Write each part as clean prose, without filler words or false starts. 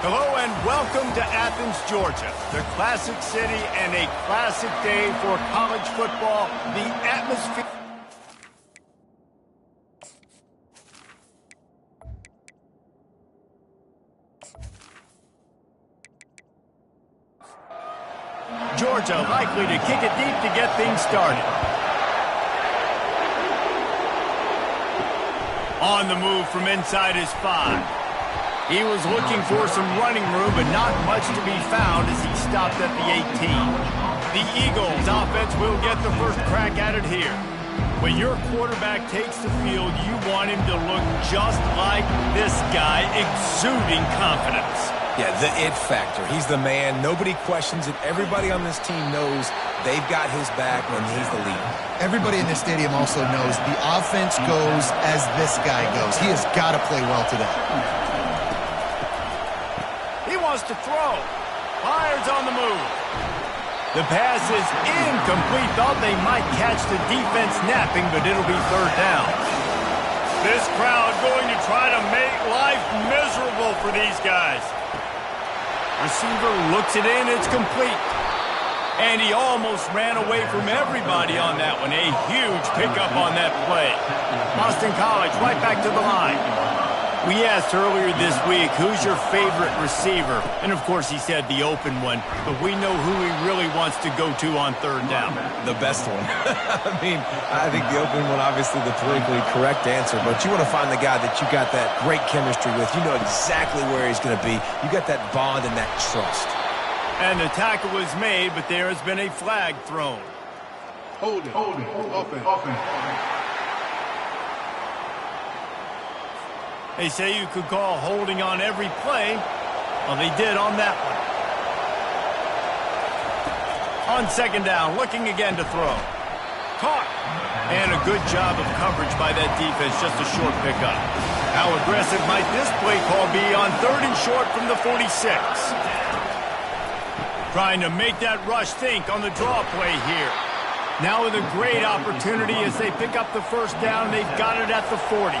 Hello and welcome to Athens, Georgia, the classic city and a classic day for college football. The atmosphere... Georgia likely to kick it deep to get things started. On the move from inside his 5. He was looking for some running room, but not much to be found as he stopped at the 18. The Eagles offense will get the first crack at it here. When your quarterback takes the field, you want him to look just like this guy, exuding confidence. Yeah, the it factor. He's the man. Nobody questions it. Everybody on this team knows they've got his back when he's the leader. Everybody in this stadium also knows the offense goes as this guy goes. He has got to play well today. To throw. Fires on the move. The pass is incomplete. Thought they might catch the defense napping, but it'll be third down. This crowd going to try to make life miserable for these guys. Receiver looks it in. It's complete. And he almost ran away from everybody on that one. A huge pickup on that play. Boston College right back to the line. We asked earlier this week, who's your favorite receiver? And, of course, he said the open one. But we know who he really wants to go to on third down. The best one. I think the open one, obviously, the politically correct answer. But you want to find the guy that you got that great chemistry with. You know exactly where he's going to be. You got that bond and that trust. And the tackle was made, but there has been a flag thrown. Hold it. Offense. They say you could call holding on every play. Well, they did on that one. On second down, looking again to throw. Caught. And a good job of coverage by that defense, just a short pickup. How aggressive might this play call be on third and short from the 46? Trying to make that rush think on the draw play here. Now with a great opportunity as they pick up the first down, they've got it at the 40.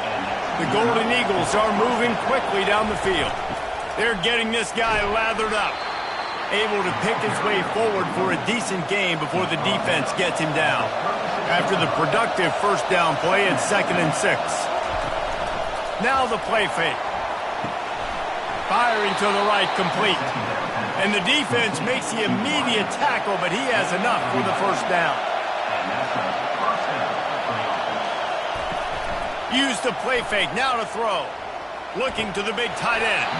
The Golden Eagles are moving quickly down the field. They're getting this guy lathered up. Able to pick his way forward for a decent gain before the defense gets him down. After the productive first down play at 2nd and 6. Now the play fake. Firing to the right, complete. And the defense makes the immediate tackle, but he has enough for the first down. Use the play fake, now to throw. Looking to the big tight end.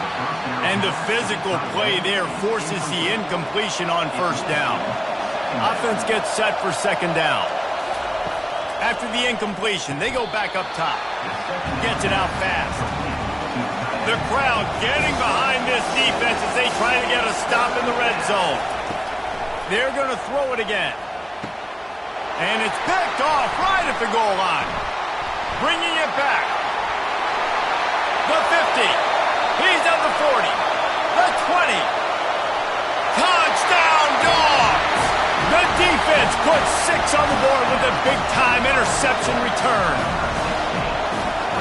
And the physical play there forces the incompletion on first down. Offense gets set for second down. After the incompletion, they go back up top. Gets it out fast. The crowd getting behind this defense as they try to get a stop in the red zone. They're going to throw it again. And it's picked off right at the goal line. Bringing it back. The 50. He's at the 40. The 20. Touchdown, Dogs! The defense puts 6 on the board with a big-time interception return.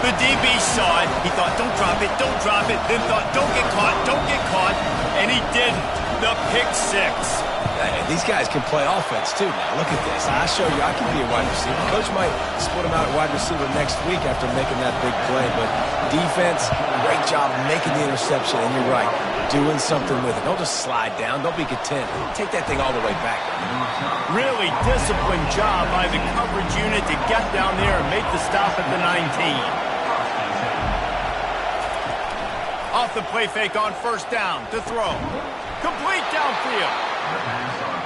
The DB saw it. He thought, don't drop it, don't drop it. Then thought, don't get caught. And he didn't. The pick 6. Hey, these guys can play offense, too, now. Look at this. I show you I can be a wide receiver. Coach might split him out at wide receiver next week after making that big play. But defense, great job making the interception. And you're right, doing something with it. Don't just slide down. Don't be content. Take that thing all the way back. Really disciplined job by the coverage unit to get down there and make the stop at the 19. Off the play fake on first down to throw. Complete downfield.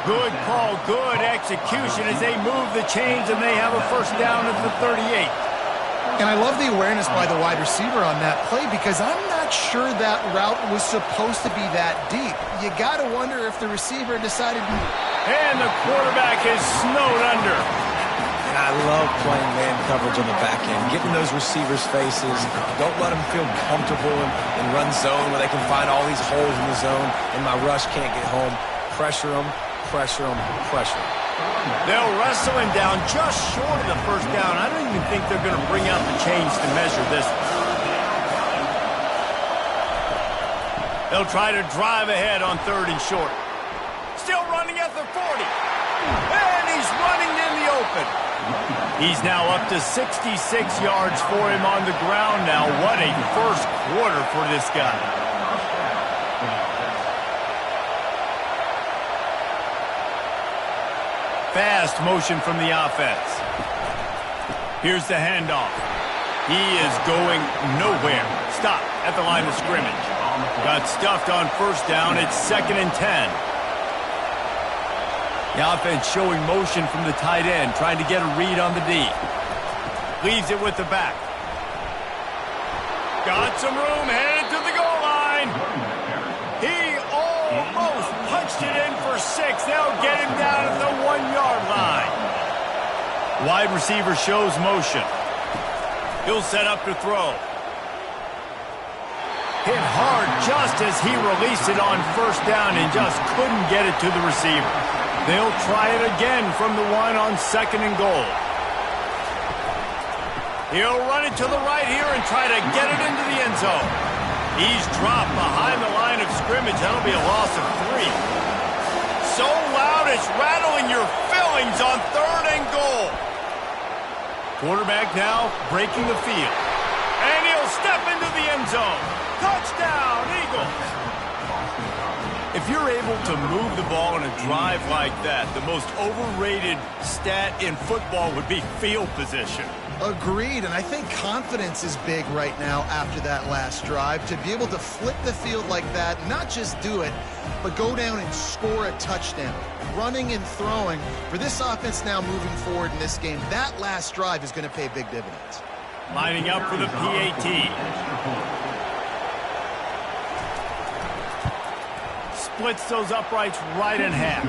Good call, good execution as they move the chains and they have a first down at the 38. And I love the awareness by the wide receiver on that play because I'm not sure that route was supposed to be that deep. You got to wonder if the receiver decided to... And the quarterback is snowed under. And I love playing man coverage on the back end, getting those receivers' faces. Don't let them feel comfortable in run zone where they can find all these holes in the zone and my rush can't get home. Pressure them. They'll wrestle him down just short of the first down. I don't even think they're going to bring out the chains to measure this. They'll try to drive ahead on 3rd and short. Still running at the 40. And he's running in the open. He's now up to 66 yards for him on the ground now. What a first quarter for this guy. Fast motion from the offense. Here's the handoff. He is going nowhere. Stop at the line of scrimmage. Got stuffed on 1st down. It's 2nd and 10. The offense showing motion from the tight end, trying to get a read on the D. Leaves it with the back. Got some room, headed to the goal line. He almost punched it in for 6. They'll get him down at the 1-yard line. Wide receiver shows motion. He'll set up to throw. Hit hard just as he released it on 1st down and just couldn't get it to the receiver. They'll try it again from the 1 on 2nd and goal. He'll run it to the right here and try to get it into the end zone. He's dropped behind the line of scrimmage. That'll be a loss of 3. So loud it's rattling your fillings on 3rd and goal. Quarterback now breaking the field. And he'll step into the end zone. Touchdown, Eagles! If you're able to move the ball in a drive like that, the most overrated stat in football would be field position. Agreed, and I think confidence is big right now after that last drive. To be able to flip the field like that, not just do it, but go down and score a touchdown. Running and throwing, for this offense now moving forward in this game, that last drive is going to pay big dividends. Lining up for the PAT. Splits those uprights right in half.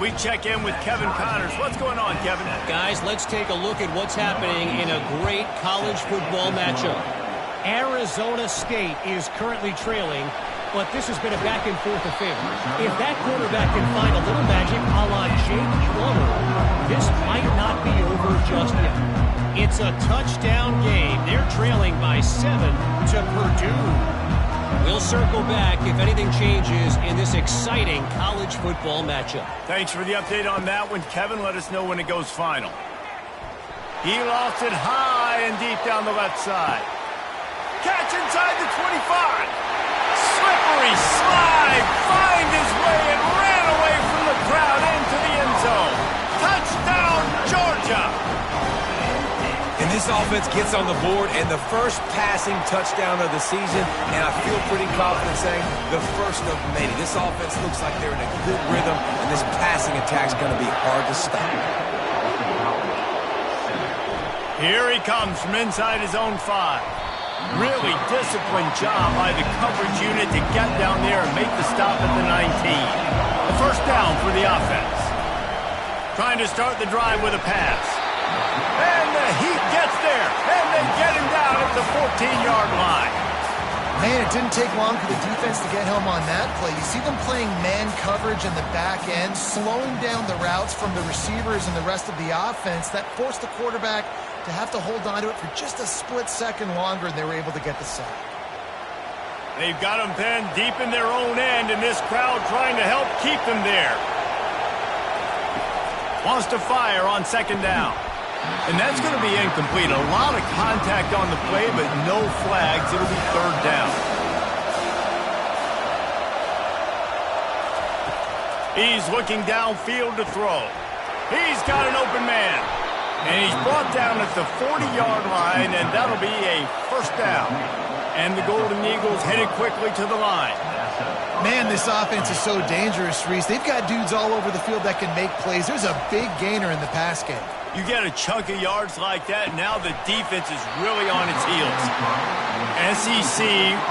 We check in with Kevin Connors. What's going on, Kevin? Guys, let's take a look at what's happening in a great college football matchup. Arizona State is currently trailing, but this has been a back-and-forth affair. If that quarterback can find a little magic a la Jake Plummer, this might not be over just yet. It's a touchdown game. They're trailing by 7 to Purdue. We'll circle back if anything changes in this exciting college football matchup. Thanks for the update on that one, Kevin. Let us know when it goes final. He lost it high and deep down the left side. Catch inside the 25. Slippery slide. Find his way and ran away from the crowd into the end zone. Touchdown, Georgia. And this offense gets on the board, and the first passing touchdown of the season, and I feel pretty confident saying the first of many. This offense looks like they're in a good rhythm, and this passing attack's going to be hard to stop. Here he comes from inside his own 5. Really disciplined job by the coverage unit to get down there and make the stop at the 19. A 1st down for the offense. Trying to start the drive with a pass. And the Heat gets there, and they get him down at the 14-yard line. Man, it didn't take long for the defense to get home on that play. You see them playing man coverage in the back end, slowing down the routes from the receivers and the rest of the offense. That forced the quarterback to have to hold on to it for just a split second longer, and they were able to get the sack. They've got them penned deep in their own end, and this crowd trying to help keep them there. Wants to fire on 2nd down. And that's going to be incomplete. A lot of contact on the play, but no flags. It'll be 3rd down. He's looking downfield to throw. He's got an open man. And he's brought down at the 40-yard line, and that'll be a 1st down. And the Golden Eagles headed quickly to the line. Man, this offense is so dangerous, Reese. They've got dudes all over the field that can make plays. There's a big gainer in the pass game. You get a chunk of yards like that, now the defense is really on its heels. SEC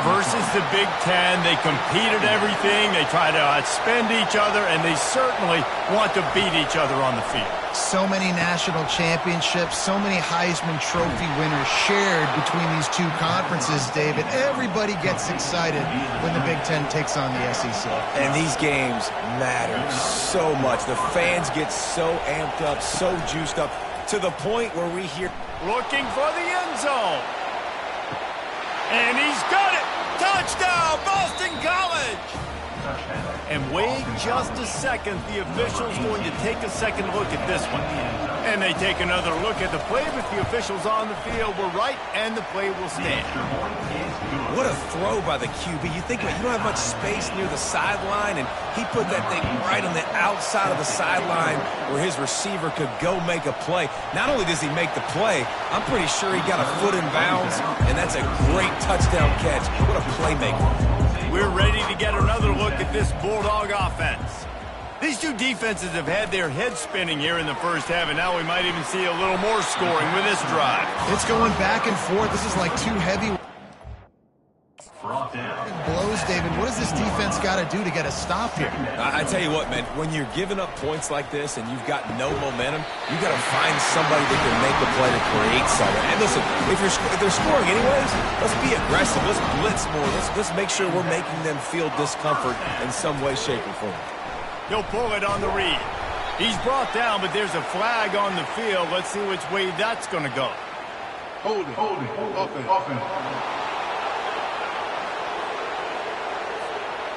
versus the Big Ten, they compete at everything, they try to outspend each other, and they certainly want to beat each other on the field. So many national championships, so many Heisman Trophy winners shared between these two conferences, David. Everybody gets excited when the Big Ten takes on the SEC. And these games matter so much. The fans get so amped up, so juiced up, to the point where we hear... Looking for the end zone. And he's got it. Touchdown, Boston College! And wait just a second. The official's going to take a second look at this one. And they take another look at the play, but the officials on the field were right, and the play will stand. What a throw by the QB. You think, you don't have much space near the sideline, and he put that thing right on the outside of the sideline where his receiver could go make a play. Not only does he make the play, I'm pretty sure he got a foot in bounds, and that's a great touchdown catch. What a playmaker. We're ready to get another look at this Bulldog offense. These two defenses have had their heads spinning here in the first half, and now we might even see a little more scoring with this drive. It's going back and forth. This is like two heavy blows, David. What does this defense got to do to get a stop here? I tell you what, man, when you're giving up points like this and you've got no momentum, you got to find somebody that can make a play to create something. And listen, if they're scoring anyways, let's be aggressive. Let's blitz more. Let's make sure we're making them feel discomfort in some way, shape, or form. He'll pull it on the read. He's brought down, but there's a flag on the field. Let's see which way that's going to go. Hold it. Offense.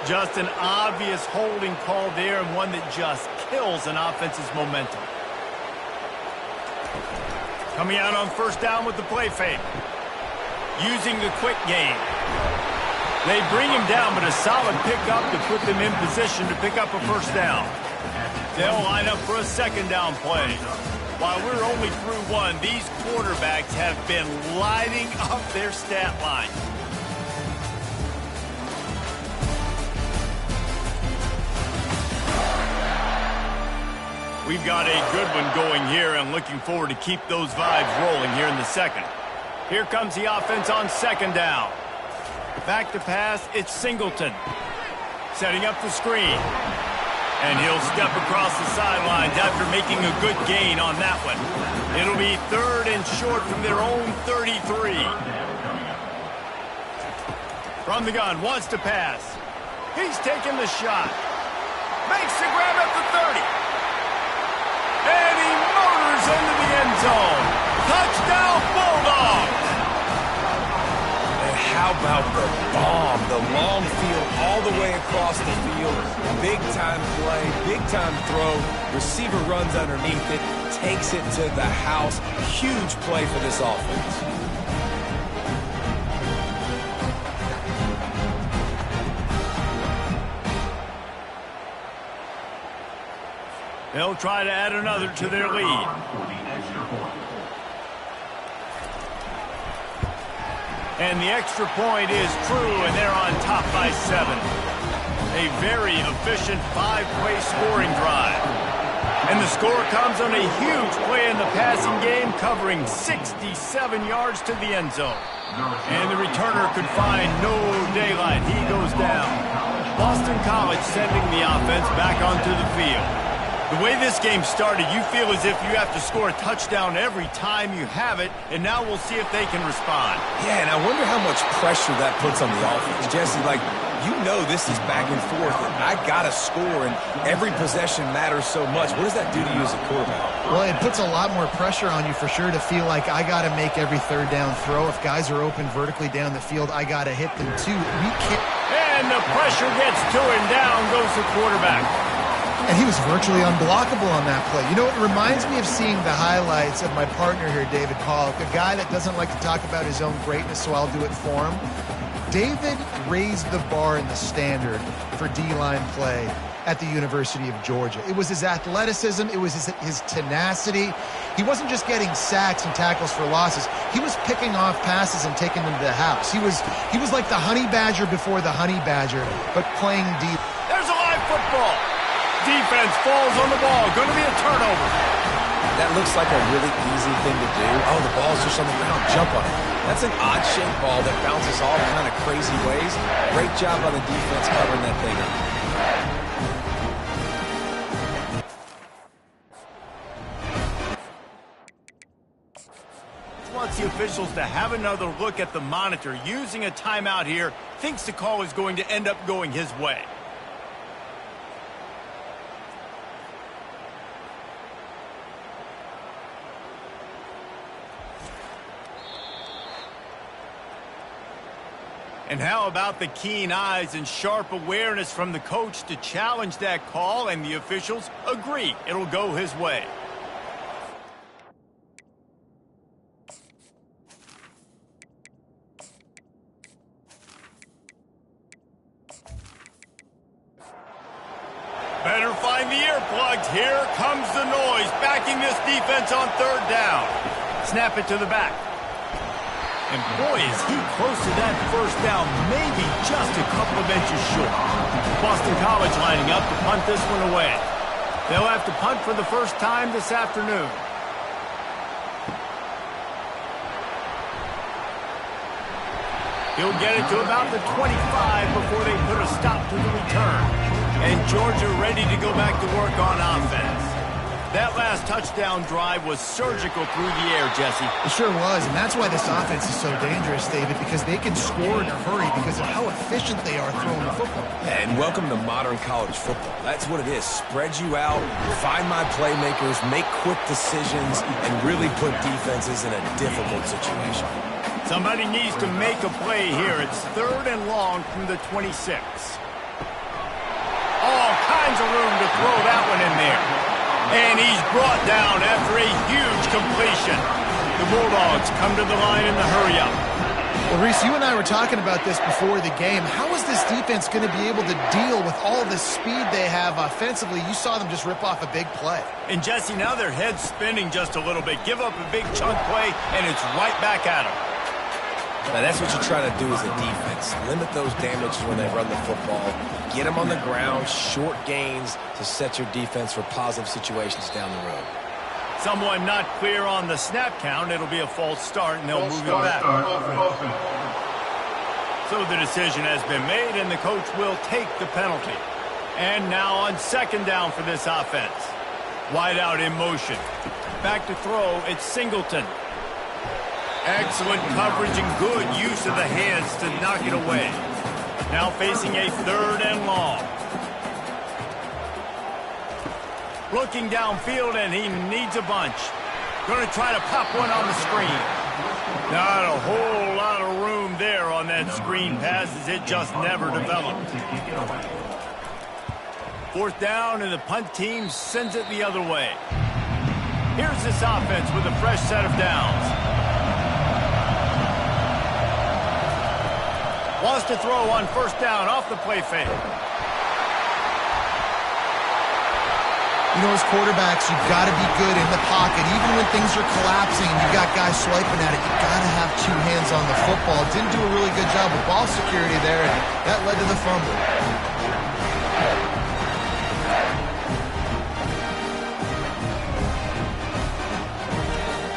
Just an obvious holding call there, and one that just kills an offense's momentum. Coming out on first down with the play fake. Using the quick game. They bring him down, but a solid pickup to put them in position to pick up a first down. They'll line up for a second down play. While we're only through one, these quarterbacks have been lighting up their stat line. We've got a good one going here, and looking forward to keep those vibes rolling here in the second. Here comes the offense on second down. Back to pass, it's Singleton. Setting up the screen. And he'll step across the sidelines after making a good gain on that one. It'll be third and short from their own 33. From the gun, wants to pass. He's taking the shot. Makes the grab at the 30. And he motors into the end zone. Touchdown, Bulldogs! How about the bomb? The long field all the way across the field. Big-time play, big-time throw. Receiver runs underneath it, takes it to the house. Huge play for this offense. They'll try to add another to their lead. And the extra point is true, and they're on top by 7. A very efficient 5-play scoring drive. And the score comes on a huge play in the passing game, covering 67 yards to the end zone. And the returner could find no daylight. He goes down. Boston College sending the offense back onto the field. The way this game started, you feel as if you have to score a touchdown every time you have it, and now we'll see if they can respond. Yeah, and I wonder how much pressure that puts on the offense. Jesse, like, you know this is back and forth, and I got to score, and every possession matters so much. What does that do to you as a quarterback? Well, it puts a lot more pressure on you for sure to feel like I got to make every third down throw. If guys are open vertically down the field, I got to hit them too. We can't. And the pressure gets to him. Down goes the quarterback. And he was virtually unblockable on that play. You know, it reminds me of seeing the highlights of my partner here, David Pollock, a guy that doesn't like to talk about his own greatness, so I'll do it for him. David raised the bar in the standard for D-line play at the University of Georgia. It was his athleticism. It was his tenacity. He wasn't just getting sacks and tackles for losses. He was picking off passes and taking them to the house. He was like the honey badger before the honey badger, but playing deep. There's a live football. Defense falls on the ball. Going to be a turnover. That looks like a really easy thing to do. Oh, the ball's just on the ground. Jump on it. That's an odd-shaped ball that bounces all kind of crazy ways. Great job by the defense covering that thing up. Wants the officials to have another look at the monitor. Using a timeout here, thinks the call is going to end up going his way. And how about the keen eyes and sharp awareness from the coach to challenge that call, and the officials agree it'll go his way. Better find the earplugs. Here comes the noise, backing this defense on third down. Snap it to the back. And boy, is he close to that first down, maybe just a couple of inches short. Boston College lining up to punt this one away. They'll have to punt for the first time this afternoon. He'll get it to about the 25 before they put a stop to the return. And Georgia ready to go back to work on offense. That last touchdown drive was surgical through the air, Jesse. It sure was, and that's why this offense is so dangerous, David, because they can score in a hurry because of how efficient they are throwing the football. And welcome to modern college football. That's what it is. Spread you out, find my playmakers, make quick decisions, and really put defenses in a difficult situation. Somebody needs to make a play here. It's third and long from the 26. All kinds of room to throw that one in there. And he's brought down after a huge completion. The Bulldogs come to the line in the hurry-up. Well, Reese, you and I were talking about this before the game. How is this defense going to be able to deal with all the speed they have offensively? You saw them just rip off a big play. And, Jesse, now their head's spinning just a little bit. Give up a big chunk play, and it's right back at them. Now, that's what you try to do as a defense. Limit those damages when they run the football. Get them on the ground, short gains to set your defense for positive situations down the road. Someone not clear on the snap count. It'll be a false start, and they'll move it back. So the decision has been made, and the coach will take the penalty. And now on second down for this offense. Wide out in motion. Back to throw, it's Singleton. Excellent coverage and good use of the hands to knock it away. Now facing a third and long. Looking downfield, and he needs a bunch. Going to try to pop one on the screen. Not a whole lot of room there on that screen pass, as it just never developed. Fourth down, and the punt team sends it the other way. Here's this offense with a fresh set of downs. Wants to throw on first down off the play fake. You know, as quarterbacks, you've got to be good in the pocket. Even when things are collapsing and you've got guys swiping at it, you've got to have two hands on the football. Didn't do a really good job with ball security there, and that led to the fumble.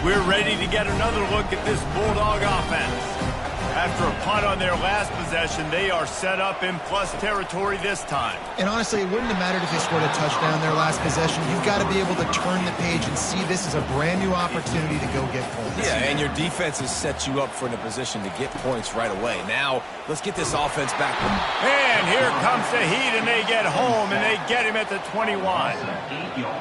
We're ready to get another look at this Bulldog offense. After a punt on their last possession, they are set up in plus territory this time. And honestly, it wouldn't have mattered if they scored a touchdown their last possession. You've got to be able to turn the page and see this as a brand new opportunity to go get points. Yeah, and your defense has set you up for in a position to get points right away. Now, let's get this offense back. And here comes the heat, and they get home, and they get him at the 21.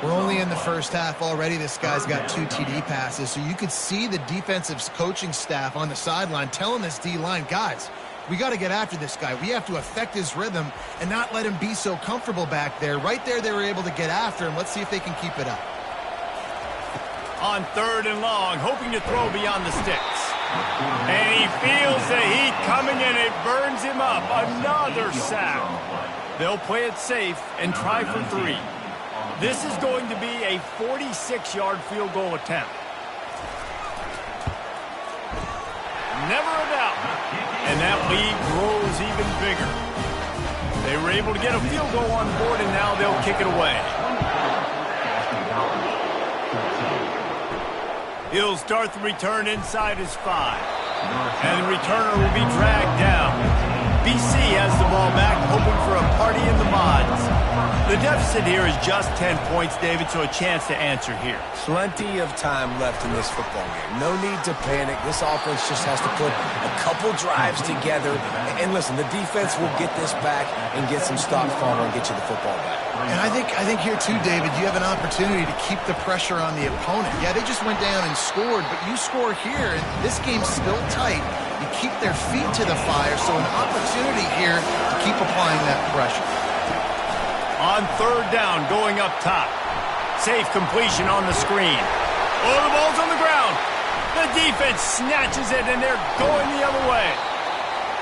We're only in the first half already. This guy's got 2 TD passes, so you could see the defensive coaching staff on the sideline telling this D-line, guys, we got to get after this guy. We have to affect his rhythm and not let him be so comfortable back there. Right there, they were able to get after him. Let's see if they can keep it up. On third and long, hoping to throw beyond the sticks. And he feels the heat coming, and it burns him up. Another sack. They'll play it safe and try for 3. This is going to be a 46-yard field goal attempt. Never a doubt. And that lead grows even bigger. They were able to get a field goal on board, and now they'll kick it away. He'll start the return inside his 5. And the returner will be dragged down. BC has the ball back, hoping for a party in the mods. The deficit here is just 10 points, David, so a chance to answer here. Plenty of time left in this football game. No need to panic. This offense just has to put a couple drives together. And listen, the defense will get this back and get some stops calmer and get you the football back. And I think here too, David, you have an opportunity to keep the pressure on the opponent. Yeah, they just went down and scored, but you score here, and this game's still tight. You keep their feet to the fire, so an opportunity here to keep applying that pressure. On third down, going up top. Safe completion on the screen. Oh, the ball's on the ground. The defense snatches it, and they're going the other way.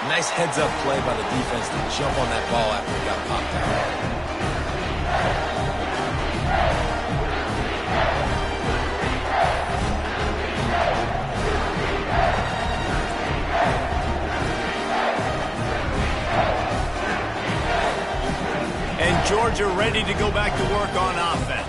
Nice heads-up play by the defense to jump on that ball after it got popped out. And Georgia ready to go back to work on offense.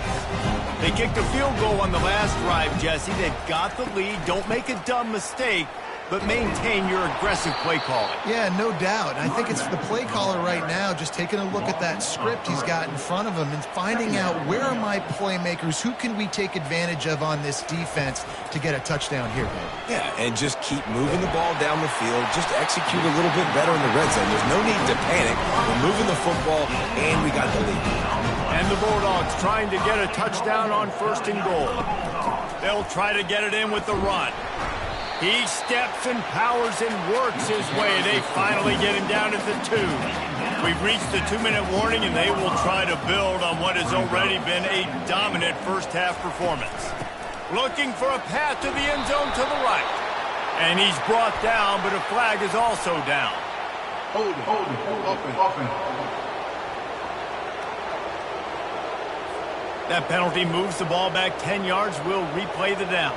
They kicked a field goal on the last drive, Jesse. They've got the lead. Don't make a dumb mistake, but maintain your aggressive play calling. Yeah, no doubt. I think it's the play caller right now just taking a look at that script he's got in front of him and finding out where are my playmakers, who can we take advantage of on this defense to get a touchdown here, man. Yeah, and just keep moving the ball down the field. Just execute a little bit better in the red zone. There's no need to panic. We're moving the football, and we got the lead. And the Bulldogs trying to get a touchdown on first and goal. They'll try to get it in with the run. He steps and powers and works his way. They finally get him down at the 2. We've reached the 2-minute warning, and they will try to build on what has already been a dominant first-half performance. Looking for a path to the end zone to the right. And he's brought down, but a flag is also down. Hold it. Offense. That penalty moves the ball back 10 yards. We'll replay the down.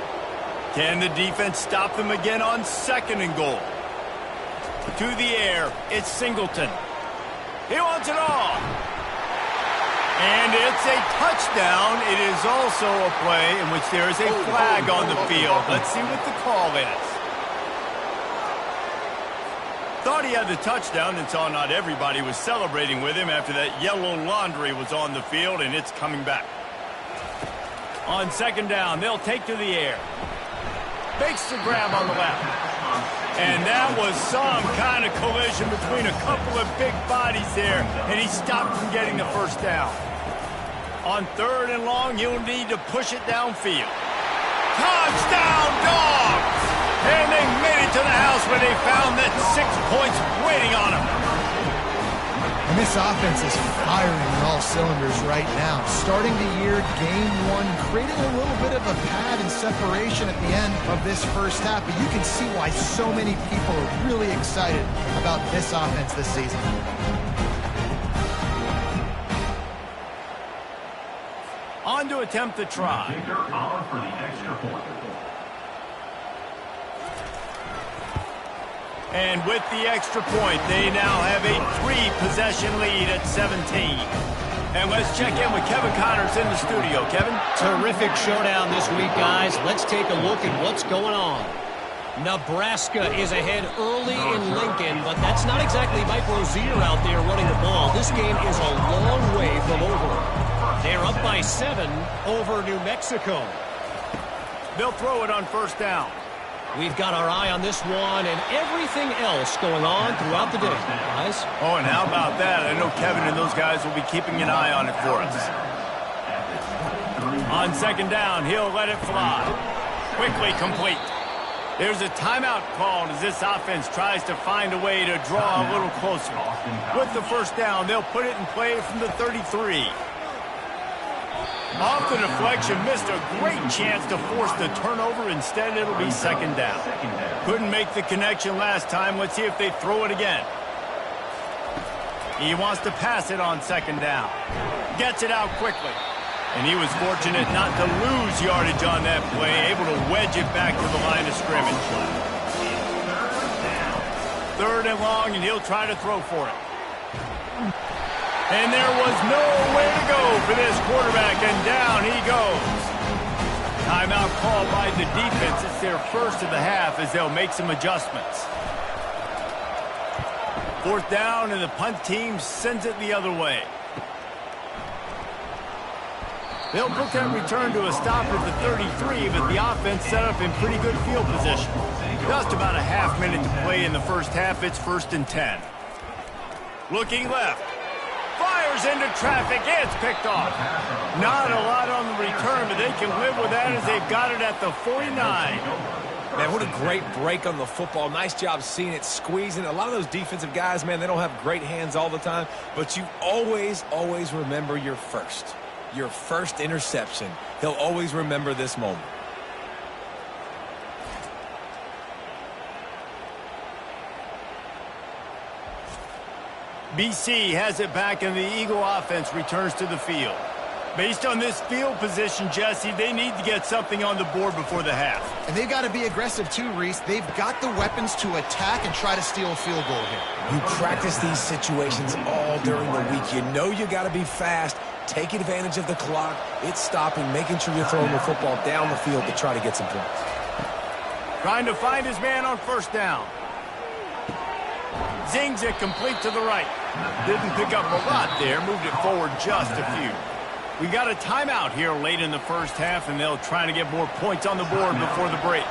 Can the defense stop them again on second and goal? To the air, it's Singleton. He wants it all. And it's a touchdown. It is also a play in which there is a flag on the field. Let's see what the call is. Thought he had the touchdown and saw not everybody was celebrating with him after that yellow laundry was on the field, and it's coming back. On second down, they'll take to the air. Makes the grab on the left. And that was some kind of collision between a couple of big bodies there, and he stopped from getting the first down. On third and long, he'll need to push it downfield. Touchdown, Dogs! And they made it to the house where they found that 6 points waiting on them. And this offense is firing on all cylinders right now. Starting the year, game one, creating a little bit of a pad and separation at the end of this first half. But you can see why so many people are really excited about this offense this season. On to attempt the try. For the extra point. And with the extra point, they now have a 3-possession lead at 17. And let's check in with Kevin Connors in the studio. Kevin? Terrific showdown this week, guys. Let's take a look at what's going on. Nebraska is ahead early in Lincoln, but that's not exactly Mike Rozier out there running the ball. This game is a long way from over. They're up by 7 over New Mexico. They'll throw it on first down. We've got our eye on this one and everything else going on throughout the day, guys. Oh, and how about that? I know Kevin and those guys will be keeping an eye on it for us. On second down, he'll let it fly. Quickly complete. There's a timeout called as this offense tries to find a way to draw a little closer. With the first down, they'll put it in play from the 33. Off the deflection, missed a great chance to force the turnover. Instead, it'll be second down. Couldn't make the connection last time. Let's see if they throw it again. He wants to pass it on second down. Gets it out quickly. And he was fortunate not to lose yardage on that play, able to wedge it back to the line of scrimmage. Third and long, and he'll try to throw for it. And there was nowhere to go for this quarterback, and down he goes. Timeout called by the defense. It's their first of the half as they'll make some adjustments. 4th down, and the punt team sends it the other way. They'll put that return to a stop at the 33, but the offense set up in pretty good field position. Just about a half minute to play in the first half. It's 1st and 10. Looking left. Fires into traffic. It's picked off. Not a lot on the return, but they can live with that as they've got it at the 49. Man, what a great break on the football. Nice job seeing it, squeezing. A lot of those defensive guys, man, they don't have great hands all the time, but you always, always remember your first interception. He'll always remember this moment. BC has it back, and the Eagle offense returns to the field. Based on this field position, Jesse, they need to get something on the board before the half. And they've got to be aggressive too, Reese. They've got the weapons to attack and try to steal a field goal here. You practice these situations all during the week. You know you got to be fast, take advantage of the clock. It's stopping, making sure you're throwing the football down the field to try to get some points. Trying to find his man on 1st down. Zings it complete to the right. Didn't pick up a lot there, moved it forward just a few. We got a timeout here late in the first half, and they'll try to get more points on the board before the break.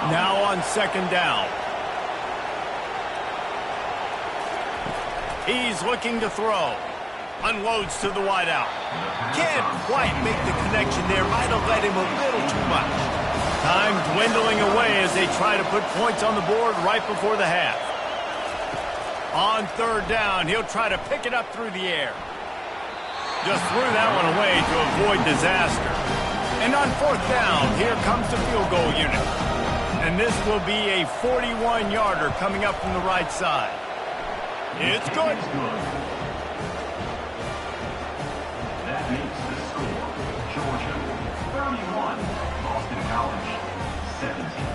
Now on 2nd down. He's looking to throw. Unloads to the wideout. Can't quite make the connection there. Might have led him a little too much. Time dwindling away as they try to put points on the board right before the half. On 3rd down, he'll try to pick it up through the air. Just threw that one away to avoid disaster. And on 4th down, here comes the field goal unit. And this will be a 41-yarder coming up from the right side. It's good. That makes the score. Georgia 31, Boston College 17.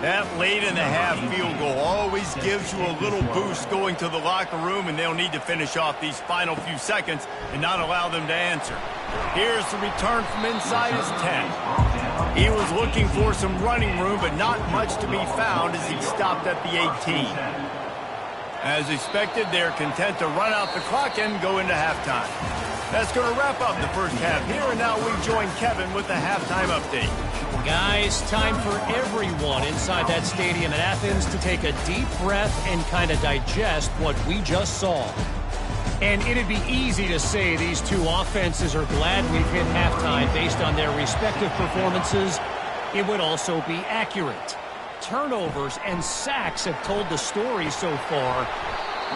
That late in the half field goal always gives you a little boost going to the locker room, and they'll need to finish off these final few seconds and not allow them to answer. Here's the return from inside his 10. He was looking for some running room, but not much to be found as he stopped at the 18. As expected, they're content to run out the clock and go into halftime. That's going to wrap up the first half here, and now we join Kevin with the halftime update. Guys, time for everyone inside that stadium in Athens to take a deep breath and kind of digest what we just saw. And it'd be easy to say these two offenses are glad we've hit halftime based on their respective performances. It would also be accurate. Turnovers and sacks have told the story so far.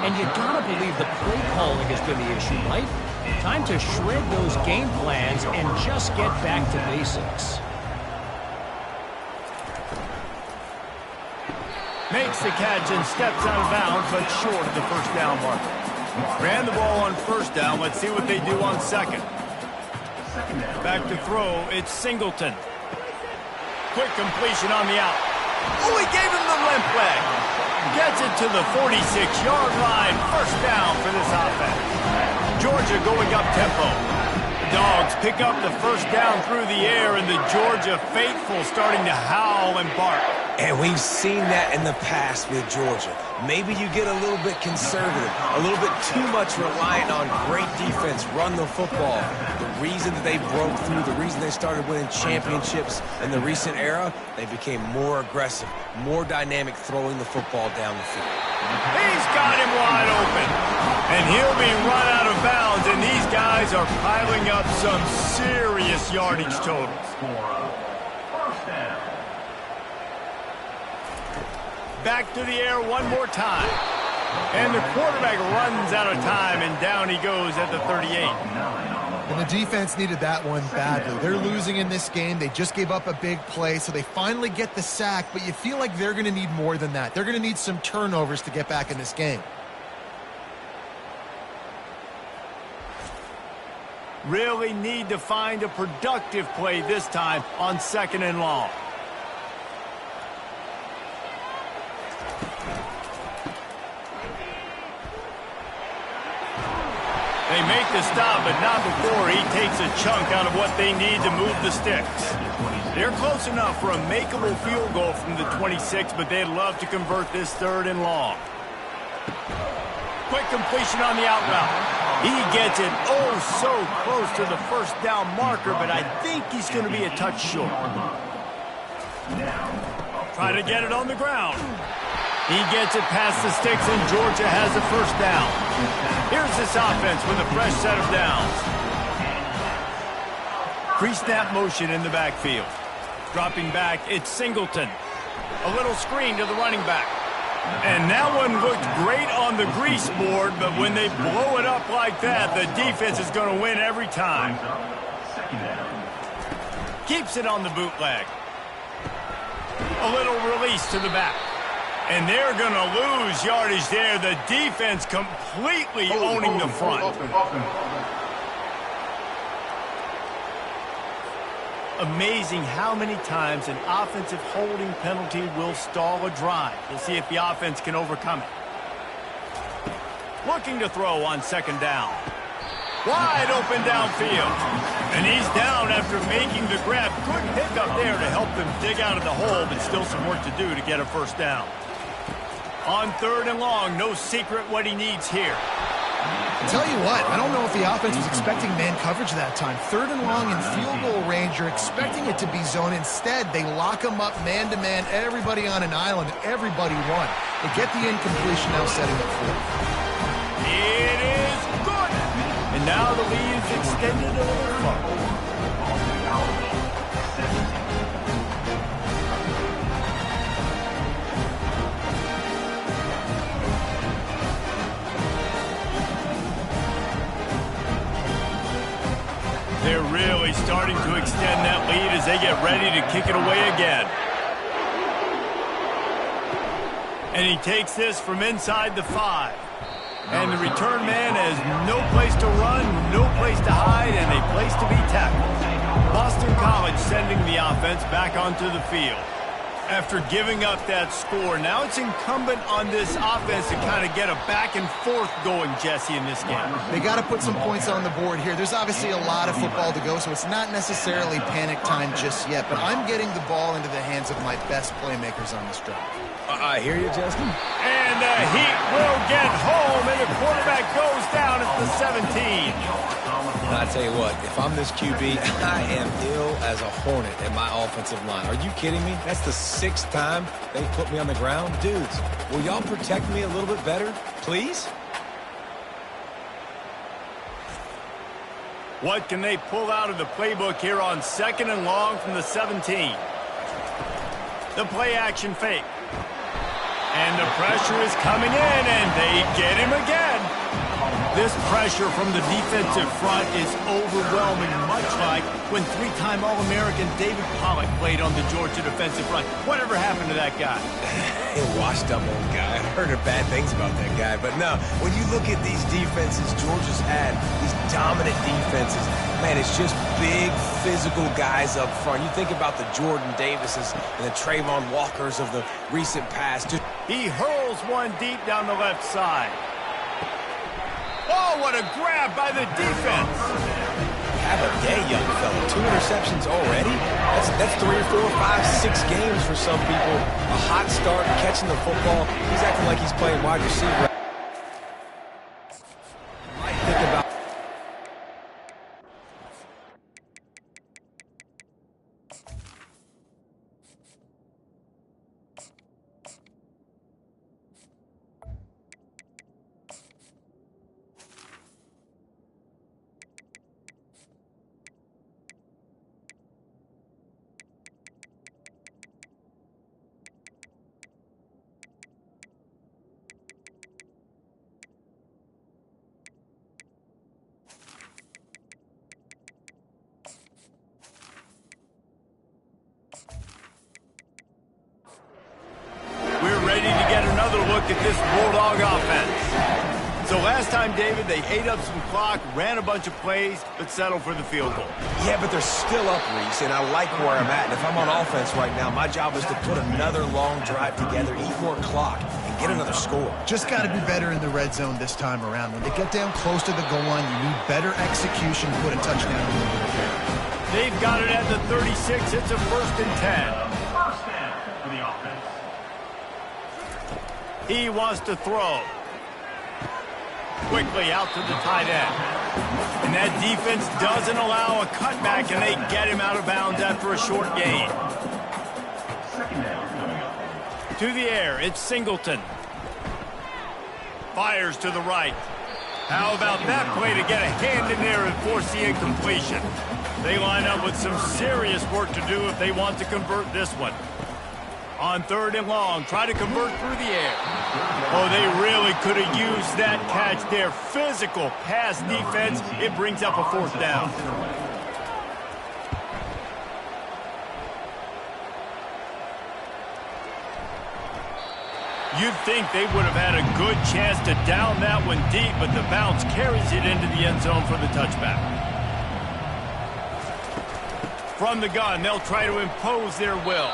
And you gotta believe the play calling has been the issue, right? Time to shred those game plans and just get back to basics. Makes the catch and steps out of bounds, but short of the 1st down marker. Ran the ball on 1st down. Let's see what they do on 2nd. Back to throw. It's Singleton. Quick completion on the out. Oh, he gave him the limp leg. Gets it to the 46-yard line. 1st down for this offense. Georgia going up tempo. Dogs pick up the 1st down through the air, and the Georgia faithful starting to howl and bark. And we've seen that in the past with Georgia. Maybe you get a little bit conservative, a little bit too much reliant on great defense, run the football. The reason that they broke through, the reason they started winning championships in the recent era, they became more aggressive, more dynamic throwing the football down the field. He's got him wide open. And he'll be run out of bounds, and these guys are piling up some serious yardage totals. Back to the air one more time. And the quarterback runs out of time, and down he goes at the 38. And the defense needed that one badly. They're losing in this game. They just gave up a big play, so they finally get the sack, but you feel like they're going to need more than that. They're going to need some turnovers to get back in this game. Really need to find a productive play this time on 2nd and long. They make the stop, but not before he takes a chunk out of what they need to move the sticks. They're close enough for a makeable field goal from the 26, but they'd love to convert this 3rd and long. Quick completion on the out route. He gets it oh so close to the first down marker, but I think he's going to be a touch short. Try to get it on the ground. He gets it past the sticks, and Georgia has a first down. Here's this offense with a fresh set of downs. Pre-snap motion in the backfield. Dropping back, it's Singleton. A little screen to the running back. And that one looked great on the grease board, but when they blow it up like that, the defense is going to win every time. Keeps it on the bootleg. A little release to the back. And they're going to lose yardage there. The defense completely owning the front. Amazing how many times an offensive holding penalty will stall a drive. We'll see if the offense can overcome it. Looking to throw on 2nd down. Wide open downfield. And he's down after making the grab. Good pickup there to help them dig out of the hole, but still some work to do to get a first down. On 3rd and long, no secret what he needs here. I'll tell you what, I don't know if the offense was expecting man coverage that time. 3rd and long in field goal range, you're expecting it to be zone. Instead, they lock them up man-to-man, everybody on an island, everybody run. They get the incompletion, now setting up for it. It is good! And now the lead is extended a little further. They're really starting to extend that lead as they get ready to kick it away again. And he takes this from inside the 5. And the return man has no place to run, no place to hide, and a place to be tackled. Boston College sending the offense back onto the field. After giving up that score, now it's incumbent on this offense to kind of get a back and forth going, Jesse, in this game. They got to put some points on the board here. There's obviously a lot of football to go, so it's not necessarily panic time just yet, but I'm getting the ball into the hands of my best playmakers on this drive. I hear you, Justin. And the Heat will get home, and the quarterback goes down at the 17. I tell you what, if I'm this QB, I am ill as a hornet in my offensive line. Are you kidding me? That's the 6th time they put me on the ground. Dudes, will y'all protect me a little bit better, please? What can they pull out of the playbook here on 2nd and long from the 17? The play action fake. And the pressure is coming in, and they get him again. This pressure from the defensive front is overwhelming, much like when 3-time All-American David Pollock played on the Georgia defensive front. Whatever happened to that guy? A washed-up old guy. I heard bad things about that guy. But no, when you look at these defenses Georgia's had, these dominant defenses, man, it's just big, physical guys up front. You think about the Jordan Davises and the Trayvon Walkers of the recent past. He hurls one deep down the left side. Oh, what a grab by the defense. Have a day, young fella. 2 interceptions already? That's 3 or 4 or 5, 6 games for some people. A hot start, catching the football. He's acting like he's playing wide receiver. I think about look at this Bulldog offense. So last time, David, they ate up some clock, ran a bunch of plays, but settled for the field goal. Yeah, but they're still up, Reese, and I like where I'm at. And if I'm on offense right now, my job is to put another long drive together, eat more clock, and get another score. Just got to be better in the red zone this time around. When they get down close to the goal line, you need better execution to put a touchdown on the board. They've got it at the 36. It's a 1st and 10. First down for the offense. He wants to throw. Quickly out to the tight end. And that defense doesn't allow a cutback, and they get him out of bounds after a short gain. Second down coming up. To the air, it's Singleton. Fires to the right. How about that play to get a hand in there and force the incompletion? They line up with some serious work to do if they want to convert this one. On 3rd and long, try to convert through the air. Oh, they really could have used that catch there. Physical pass defense. It brings up a 4th down. You'd think they would have had a good chance to down that one deep, but the bounce carries it into the end zone for the touchback. From the gun, they'll try to impose their will.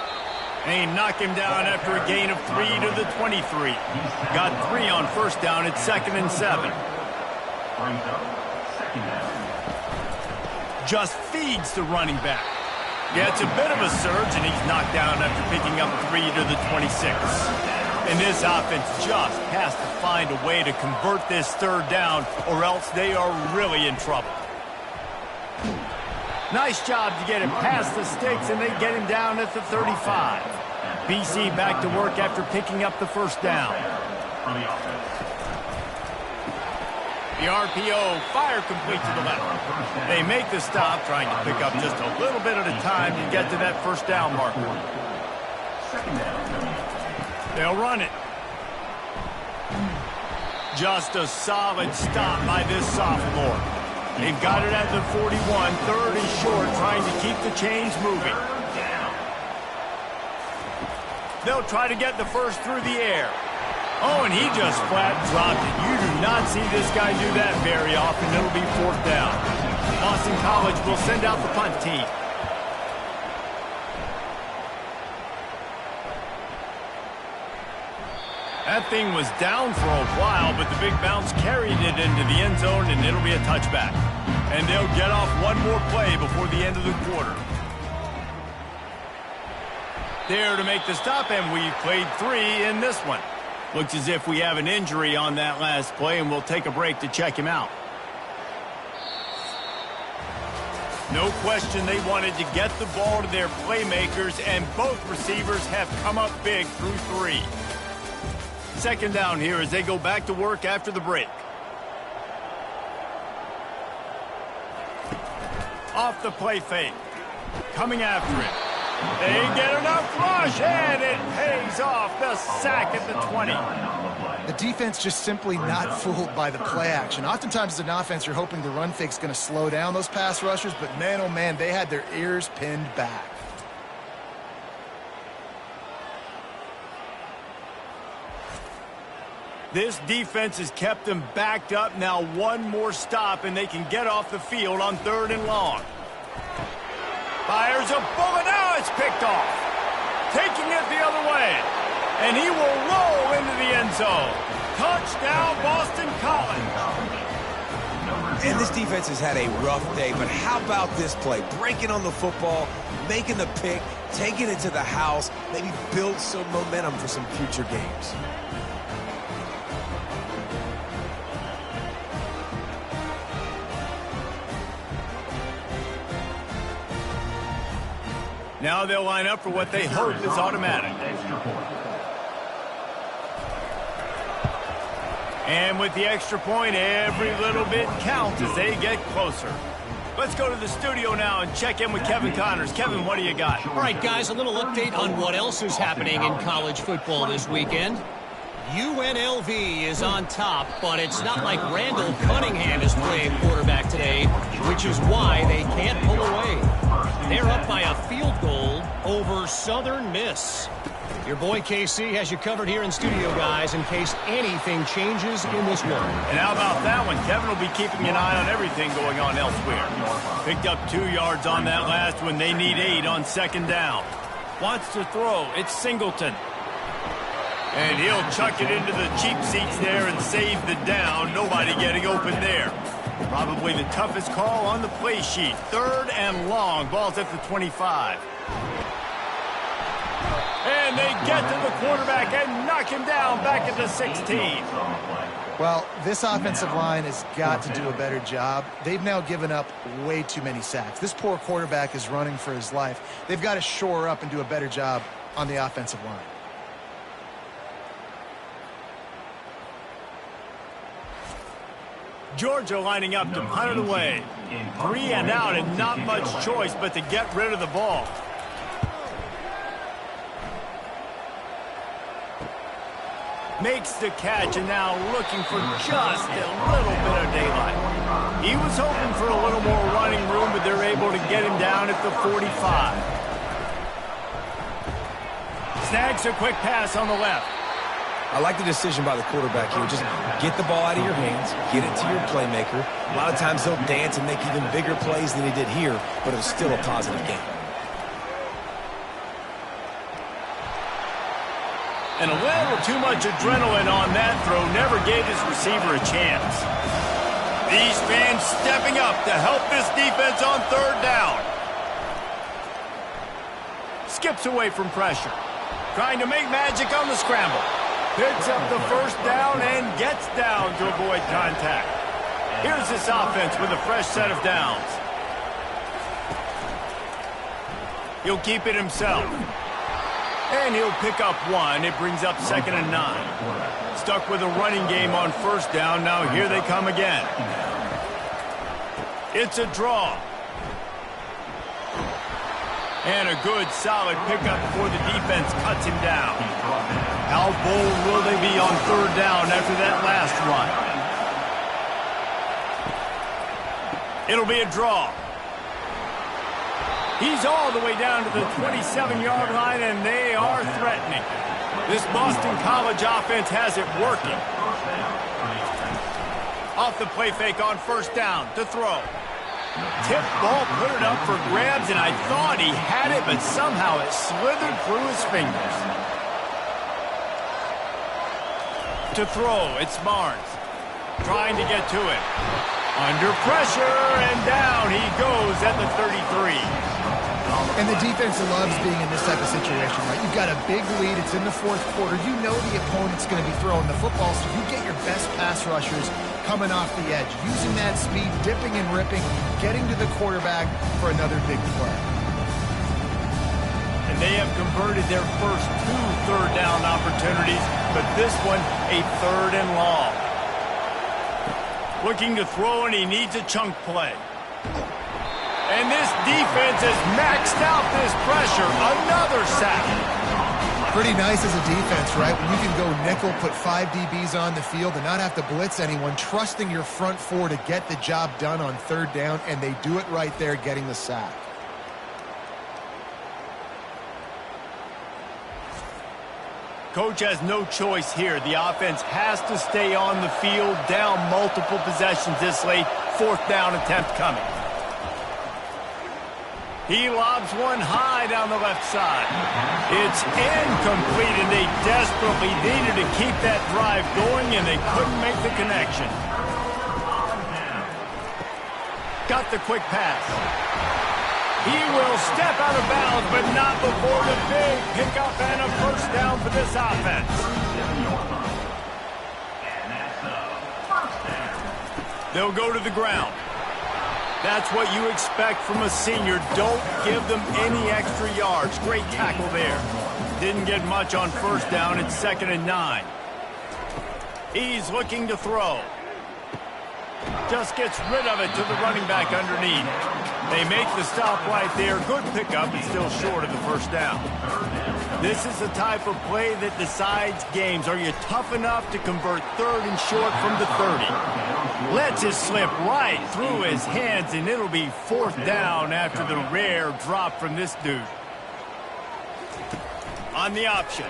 They knock him down after a gain of 3 to the 23. Got 3 on 1st down. It's 2nd and 7. Brings up 2nd down. Just feeds the running back. Yeah, it's a bit of a surge, and he's knocked down after picking up 3 to the 26. And this offense just has to find a way to convert this 3rd down, or else they are really in trouble. Nice job to get him past the sticks, and they get him down at the 35. BC back to work after picking up the 1st down. For the offense. The RPO, fire complete to the left. They make the stop, trying to pick up just a little bit at a time to get to that 1st down marker. Second down coming up. They'll run it. Just a solid stop by this sophomore. They've got it at the 41, 3rd and short, trying to keep the chains moving. They'll try to get the 1st through the air. Oh, and he just flat dropped it. You do not see this guy do that very often. It'll be 4th down. Boston College will send out the punt team. That thing was down for a while, but the big bounce carried it into the end zone, and it'll be a touchback. And they'll get off one more play before the end of the quarter. There to make the stop, and we played 3 in this one. Looks as if we have an injury on that last play, and we'll take a break to check him out. No question they wanted to get the ball to their playmakers, and both receivers have come up big through 3. 2nd down here as they go back to work after the break. Off the play fake. Coming after it. They get enough rush, and it pays off. The sack at the 20. The defense just simply not fooled by the play action. Oftentimes as an offense, you're hoping the run fake's going to slow down those pass rushers, but man, oh man, they had their ears pinned back. This defense has kept them backed up. Now one more stop, and they can get off the field on 3rd and long. Fires a bullet. Now it's picked off. Taking it the other way. And he will roll into the end zone. Touchdown, Boston College. And this defense has had a rough day, but how about this play? Breaking on the football, making the pick, taking it to the house, maybe build some momentum for some future games. Now they'll line up for what they hope is automatic. And with the extra point, every little bit counts as they get closer. Let's go to the studio now and check in with Kevin Connors. Kevin, what do you got? All right, guys, a little update on what else is happening in college football this weekend. UNLV is on top, but it's not like Randall Cunningham is playing quarterback today, which is why they can't pull away. They're up by a field goal over Southern Miss. Your boy KC has you covered here in studio, guys, in case anything changes in this one. And how about that one? Kevin will be keeping an eye on everything going on elsewhere. Picked up 2 yards on that last one. They need 8 on 2nd down. Wants to throw. It's Singleton. And he'll chuck it into the cheap seats there and save the down. Nobody getting open there. Probably the toughest call on the play sheet. 3rd and long. Ball's at the 25. And they get to the quarterback and knock him down back at the 16. Well, this offensive line has got to do a better job. They've now given up way too many sacks. This poor quarterback is running for his life. They've got to shore up and do a better job on the offensive line. Georgia lining up to punt it away. 3 and out and not much choice but to get rid of the ball. Makes the catch and now looking for just a little bit of daylight. He was hoping for a little more running room, but they're able to get him down at the 45. Snags a quick pass on the left. I like the decision by the quarterback here. Just get the ball out of your hands, get it to your playmaker. A lot of times he'll dance and make even bigger plays than he did here, but it was still a positive game. And a little too much adrenaline on that throw never gave his receiver a chance. These fans stepping up to help this defense on 3rd down. Skips away from pressure. Trying to make magic on the scramble. Picks up the 1st down and gets down to avoid contact. Here's this offense with a fresh set of downs. He'll keep it himself. And he'll pick up 1. It brings up 2nd and 9. Stuck with a running game on 1st down. Now here they come again. It's a draw. And a good, solid pickup before the defense cuts him down. How bold will they be on 3rd down after that last run? It'll be a draw. He's all the way down to the 27-yard line, and they are threatening. This Boston College offense has it working. Off the play fake on 1st down to throw. Tip ball, put it up for grabs, and I thought he had it, but somehow it slithered through his fingers. To throw, it's Barnes. Trying to get to it. Under pressure, and down he goes at the 33. And the defense loves being in this type of situation, right? You've got a big lead. It's in the 4th quarter. You know the opponent's going to be throwing the football, so you get your best pass rushers coming off the edge, using that speed, dipping and ripping, getting to the quarterback for another big play. And they have converted their first 2 3rd down opportunities, but this one a 3rd and long. Looking to throw, and he needs a chunk play. And this defense has maxed out this pressure. Another sack. Pretty nice as a defense, right? When you can go nickel, put 5 DBs on the field and not have to blitz anyone, trusting your front 4 to get the job done on 3rd down, and they do it right there, getting the sack. Coach has no choice here. The offense has to stay on the field, down multiple possessions this late. 4th down attempt coming. He lobs one high down the left side. It's incomplete, and they desperately needed to keep that drive going, and they couldn't make the connection. Got the quick pass. He will step out of bounds, but not before the big pickup and a 1st down for this offense. They'll go to the ground. That's what you expect from a senior. Don't give them any extra yards. Great tackle there. Didn't get much on 1st down. It's 2nd and 9. He's looking to throw. Just gets rid of it to the running back underneath. They make the stop right there. Good pickup, but still short of the 1st down. This is the type of play that decides games. Are you tough enough to convert 3rd and short from the 30? Lets it slip right through his hands, and it'll be 4th down after the rare drop from this dude. On the option.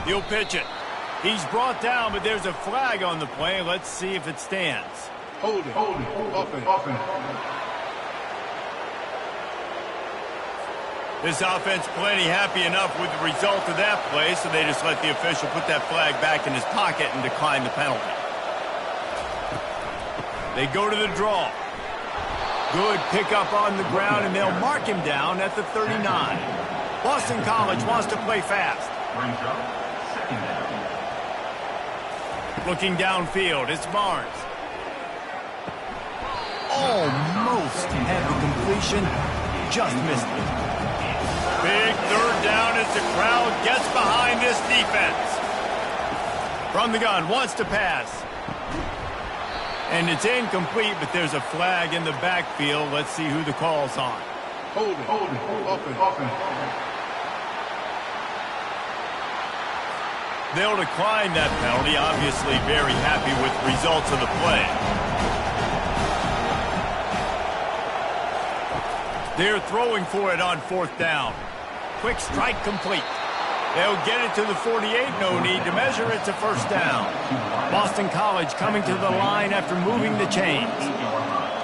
He'll pitch it. He's brought down, but there's a flag on the play. Let's see if it stands. Hold it. Offense. This offense plenty happy enough with the result of that play, so they just let the official put that flag back in his pocket and decline the penalty. They go to the draw. Good pickup on the ground, and they'll mark him down at the 39. Boston College wants to play fast. Brings up second down. Looking downfield, it's Barnes. Almost had the completion, just missed it. Big third down as the crowd gets behind this defense. From the gun, wants to pass. And it's incomplete, but there's a flag in the backfield. Let's see who the call's on. Hold it, offense. They'll decline that penalty, obviously very happy with the results of the play. They're throwing for it on fourth down. Quick strike complete. They'll get it to the 48, no need to measure. It's a first down. Boston College coming to the line after moving the chains.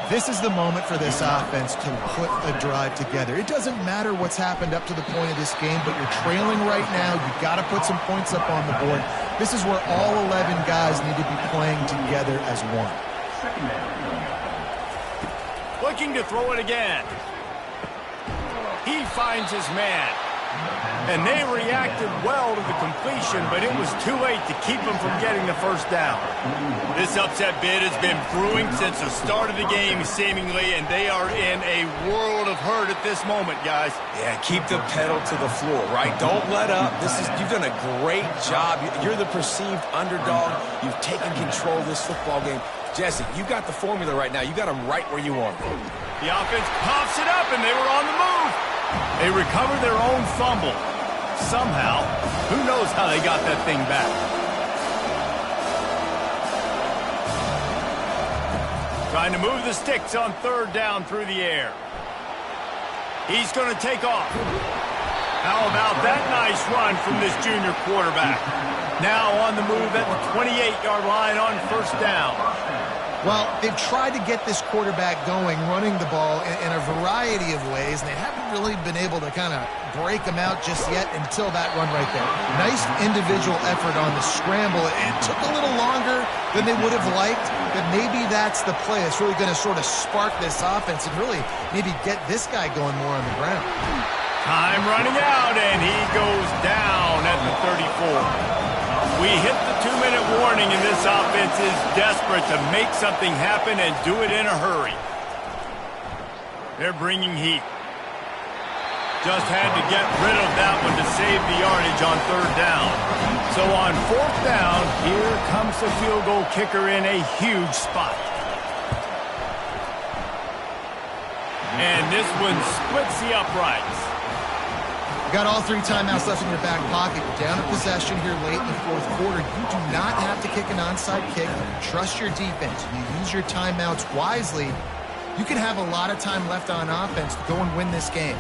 This is the moment for this offense to put a drive together. It doesn't matter what's happened up to the point of this game, but you're trailing right now. You've got to put some points up on the board. This is where all 11 guys need to be playing together as one. Second down. Looking to throw it again. He finds his man. And they reacted well to the completion, but it was too late to keep them from getting the first down. This upset bid has been brewing since the start of the game, seemingly, and they are in a world of hurt at this moment, guys. Yeah, keep the pedal to the floor, right? Don't let up. You've done a great job. You're the perceived underdog. You've taken control of this football game. Jesse, you got the formula right now. You got them right where you want them. The offense pops it up, and they were on the move. They recovered their own fumble. Somehow, who knows how they got that thing back. Trying to move the sticks on third down through the air. He's going to take off. How about that nice run from this junior quarterback? Now on the move at the 28-yard line on first down. Well, they've tried to get this quarterback going, running the ball in a variety of ways, and they haven't really been able to kind of break him out just yet until that run right there. Nice individual effort on the scramble. It took a little longer than they would have liked, but maybe that's the play. It's really going to sort of spark this offense and really maybe get this guy going more on the ground. Time running out, and he goes down at the 34. We hit the 2-minute warning, and this offense is desperate to make something happen and do it in a hurry. They're bringing heat. Just had to get rid of that one to save the yardage on third down. So on fourth down, here comes the field goal kicker in a huge spot. And this one splits the uprights. Got all 3 timeouts left in your back pocket. You're down a possession here late in the fourth quarter. You do not have to kick an onside kick. Trust your defense. You use your timeouts wisely. You can have a lot of time left on offense to go and win this game.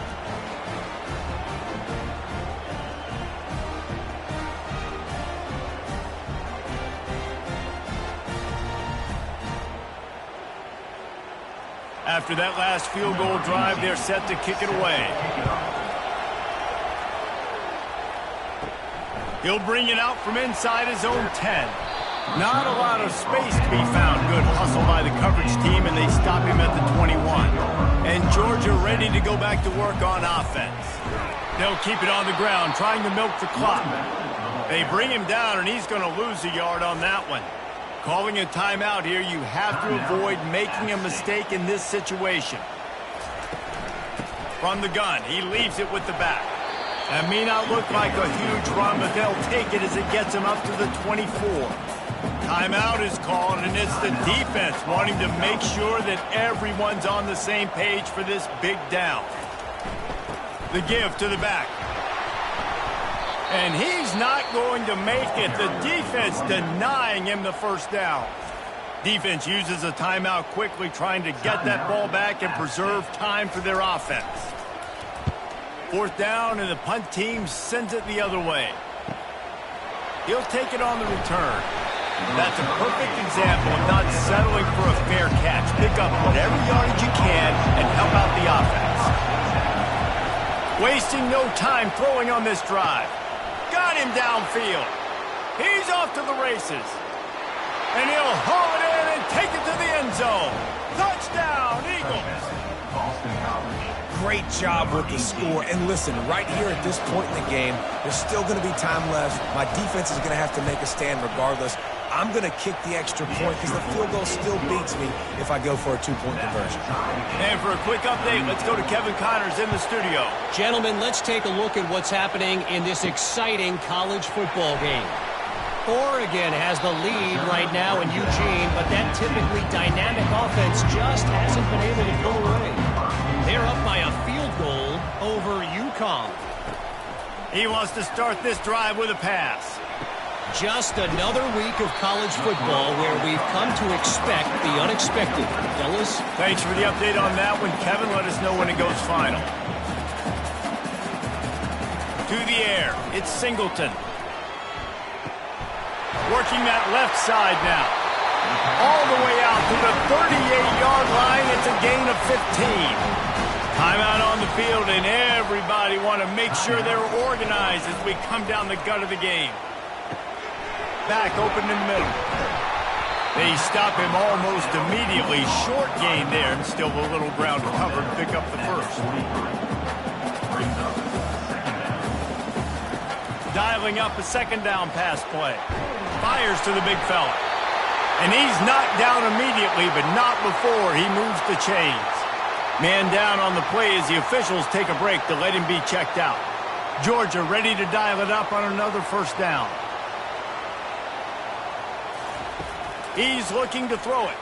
After that last field goal drive, they're set to kick it away. He'll bring it out from inside his own 10. Not a lot of space to be found. Good hustle by the coverage team, and they stop him at the 21. And Georgia ready to go back to work on offense. They'll keep it on the ground, trying to milk the clock. They bring him down, and he's going to lose a yard on that one. Calling a timeout here, you have to avoid making a mistake in this situation. From the gun, he leaves it with the back. That may not look like a huge run, but they'll take it as it gets them up to the 24. Timeout is called, and it's the defense wanting to make sure that everyone's on the same page for this big down. The give to the back. And he's not going to make it. The defense denying him the first down. Defense uses a timeout quickly, trying to get that ball back and preserve time for their offense. Fourth down, and the punt team sends it the other way. He'll take it on the return. That's a perfect example of not settling for a fair catch. Pick up whatever yardage you can and help out the offense. Wasting no time throwing on this drive. Got him downfield. He's off to the races. And he'll haul it in and take it to the end zone. Touchdown, Eagles. Boston College. Great job with the score. And listen, right here at this point in the game, there's still going to be time left. My defense is going to have to make a stand regardless. I'm going to kick the extra point because the field goal still beats me if I go for a two-point conversion. And for a quick update, let's go to Kevin Connors in the studio. Gentlemen, let's take a look at what's happening in this exciting college football game. Oregon has the lead right now in Eugene, but that typically dynamic offense just hasn't been able to pull away. They're up by a field goal over UConn. He wants to start this drive with a pass. Just another week of college football where we've come to expect the unexpected. Fellas? Thanks for the update on that one, Kevin. Let us know when it goes final. To the air, it's Singleton. Working that left side now. All the way out to the 38-yard line. It's a gain of 15. Timeout on the field, and everybody want to make sure they're organized as we come down the gut of the game. Back open in the middle. They stop him almost immediately. Short gain there, and still a little ground to cover to pick up the first. Dialing up a second down pass play. Fires to the big fella. And he's knocked down immediately, but not before he moves the chains. Man down on the play as the officials take a break to let him be checked out. Georgia ready to dial it up on another first down. He's looking to throw it.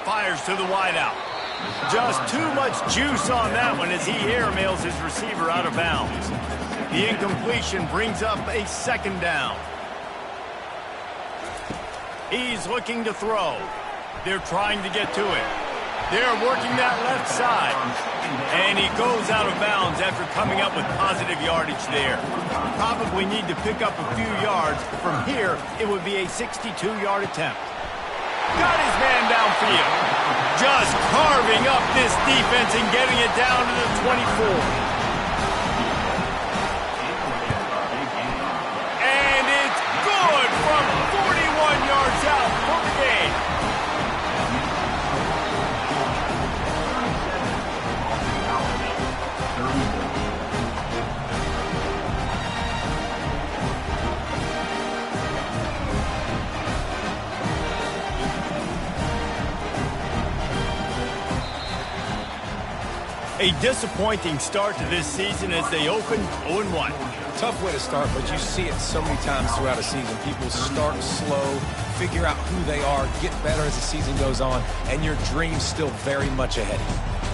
Fires to the wideout. Just too much juice on that one as he airmails his receiver out of bounds. The incompletion brings up a second down. He's looking to throw. They're trying to get to it. They're working that left side. And he goes out of bounds after coming up with positive yardage there. Probably need to pick up a few yards. From here, it would be a 62-yard attempt. Got his man downfield. Just carving up this defense and getting it down to the 24. And it's good from 41 yards out for the game. A disappointing start to this season as they open 0-1. Tough way to start, but you see it so many times throughout a season. People start slow, figure out who they are, get better as the season goes on, and your dream's still very much ahead.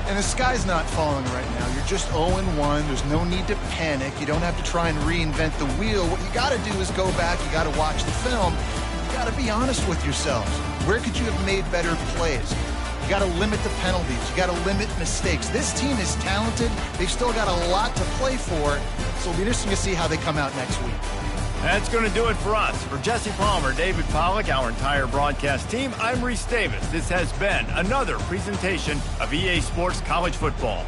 And the sky's not falling right now. You're just 0-1. There's no need to panic. You don't have to try and reinvent the wheel. What you got to do is go back. You got to watch the film. You got to be honest with yourselves. Where could you have made better plays? You got to limit the penalties. You got to limit mistakes. This team is talented. They've still got a lot to play for. So it'll be interesting to see how they come out next week. That's going to do it for us. For Jesse Palmer, David Pollack, our entire broadcast team, I'm Reese Davis. This has been another presentation of EA Sports College Football.